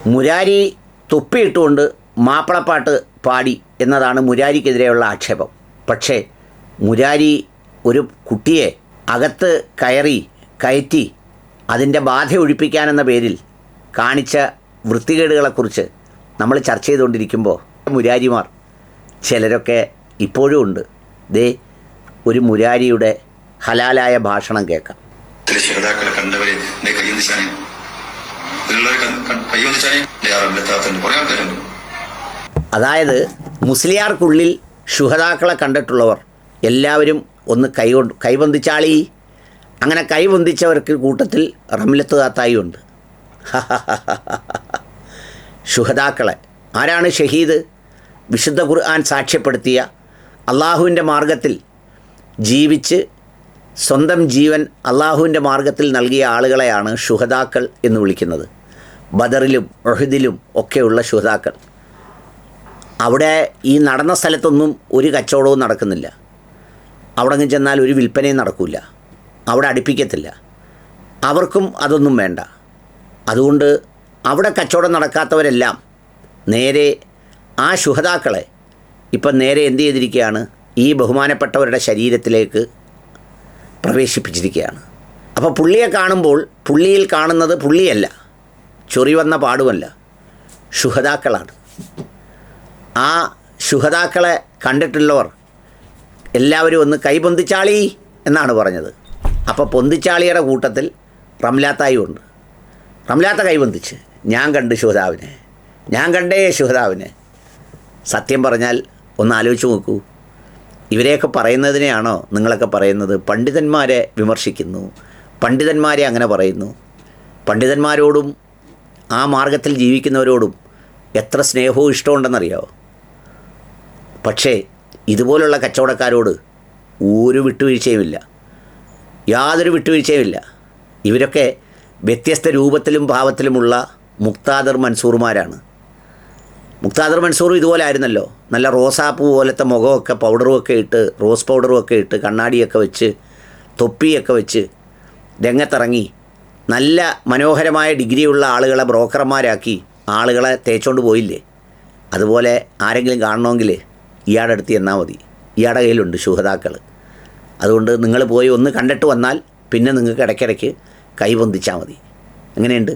മുരാരി തുപ്പിയിട്ടുകൊണ്ട് മാപ്പിളപ്പാട്ട് പാടി എന്നതാണ് മുരാരിക്കെതിരെയുള്ള ആക്ഷേപം. പക്ഷേ മുരാരി ഒരു കുട്ടിയെ അകത്ത് കയറ്റി അതിൻ്റെ ബാധ ഒഴിപ്പിക്കാനെന്ന പേരിൽ കാണിച്ച വൃത്തികേടുകളെക്കുറിച്ച് നമ്മൾ ചർച്ച ചെയ്തുകൊണ്ടിരിക്കുമ്പോൾ മുരാരിമാർ ചിലരൊക്കെ ഇപ്പോഴും ഉണ്ട്. ദേ ഒരു മുരാരിയുടെ ഹലാലായ ഭാഷണം കേൾക്കാം. അതായത് മുസ്ലിയാർക്കുള്ളിൽ ശുഹദാക്കളെ കണ്ടിട്ടുള്ളവർ എല്ലാവരും ഒന്ന് കൈവന്തിച്ചാളി. അങ്ങനെ കൈവന്തിച്ചവർക്ക് കൂട്ടത്തിൽ റംലത്ത് താത്തായും ഉണ്ട്. ശുഹദാക്കളെ ആരാണ് ഷഹീദ്? വിശുദ്ധ ഖുർആൻ സാക്ഷ്യപ്പെടുത്തിയ അള്ളാഹുവിൻ്റെ മാർഗത്തിൽ ജീവിച്ച് സ്വന്തം ജീവൻ അള്ളാഹുവിൻ്റെ മാർഗത്തിൽ നൽകിയ ആളുകളെയാണ് ശുഹദാക്കൾ എന്ന് വിളിക്കുന്നത്. ബദറിലും ഉഹദിലും ഒക്കെയുള്ള ശുഹദാക്കൾ. അവിടെ ഈ നടന്ന സ്ഥലത്തൊന്നും ഒരു കച്ചവടവും നടക്കുന്നില്ല. അവിടെ ചെന്നാൽ ഒരു വിൽപ്പനയും നടക്കില്ല. അവിടെ അടുപ്പിക്കത്തില്ല. അവർക്കും അതൊന്നും വേണ്ട. അതുകൊണ്ട് അവിടെ കച്ചവടം നടക്കാത്തവരെല്ലാം നേരെ ആ ശുഹദാക്കളെ ഇപ്പം നേരെ എന്ത് ചെയ്തിരിക്കുകയാണ്? ഈ ബഹുമാനപ്പെട്ടവരുടെ ശരീരത്തിലേക്ക് പ്രവേശിപ്പിച്ചിരിക്കുകയാണ്. അപ്പോൾ പുള്ളിയെ കാണുമ്പോൾ പുള്ളിയിൽ കാണുന്നത് പുള്ളിയല്ല, ചൊറി വന്ന പാടുമല്ല, ശുഹദാക്കളാണ്. ആ ശുഹദാക്കളെ കണ്ടിട്ടുള്ളവർ എല്ലാവരും ഒന്ന് കൈപൊന്തിച്ചാളി എന്നാണ് പറഞ്ഞത്. അപ്പോൾ പൊന്തിച്ചാളിയുടെ കൂട്ടത്തിൽ റംലാത്തായും ഉണ്ട്. റംലാത്ത കൈപൊന്തിച്ച് ഞാൻ കണ്ട് ശുഹദാവിനെ, ഞാൻ കണ്ടേ ശുഹദാവിനെ. സത്യം പറഞ്ഞാൽ ഒന്ന് ആലോചിച്ച് നോക്കൂ. ഇവരെയൊക്കെ പറയുന്നതിനെയാണോ നിങ്ങളൊക്കെ പറയുന്നത്? പണ്ഡിതന്മാരെ വിമർശിക്കുന്നു, പണ്ഡിതന്മാരെ അങ്ങനെ പറയുന്നു. പണ്ഡിതന്മാരോടും ആ മാർഗത്തിൽ ജീവിക്കുന്നവരോടും എത്ര സ്നേഹവും ഇഷ്ടമുണ്ടെന്നറിയാമോ? പക്ഷേ ഇതുപോലുള്ള കച്ചവടക്കാരോട് ഒരു വിട്ടുവീഴ്ചയുമില്ല, യാതൊരു വിട്ടുവീഴ്ചയുമില്ല. ഇവരൊക്കെ വ്യത്യസ്ത രൂപത്തിലും ഭാവത്തിലുമുള്ള മുക്താദർ മൻസൂർമാരാണ്. മുക്താദർ മൻസൂർ ഇതുപോലെ ആയിരുന്നല്ലോ. നല്ല റോസാപ്പൂ പോലത്തെ മുഖമൊക്കെ പൗഡറും ഒക്കെ ഇട്ട്, റോസ് പൗഡറും ഒക്കെ ഇട്ട്, കണ്ണാടിയൊക്കെ വെച്ച്, തൊപ്പിയൊക്കെ വെച്ച് രംഗത്തിറങ്ങി നല്ല മനോഹരമായ ഡിഗ്രിയുള്ള ആളുകളെ ബ്രോക്കർമാരാക്കി ആളുകളെ തേച്ചോണ്ട് പോയില്ലേ? അതുപോലെ ആരെങ്കിലും കാണണമെങ്കിൽ ഇയാളുടെ അടുത്ത് ചെന്നാൽ മതി. ഇയാളുടെ കയ്യിലുണ്ട് ശുഹദാക്കൾ. അതുകൊണ്ട് നിങ്ങൾ പോയി ഒന്ന് കണ്ടിട്ട് വന്നാൽ പിന്നെ നിങ്ങൾക്ക് ഇടയ്ക്കിടയ്ക്ക് കൈപൊന്തിച്ചാൽ മതി. എങ്ങനെയുണ്ട്?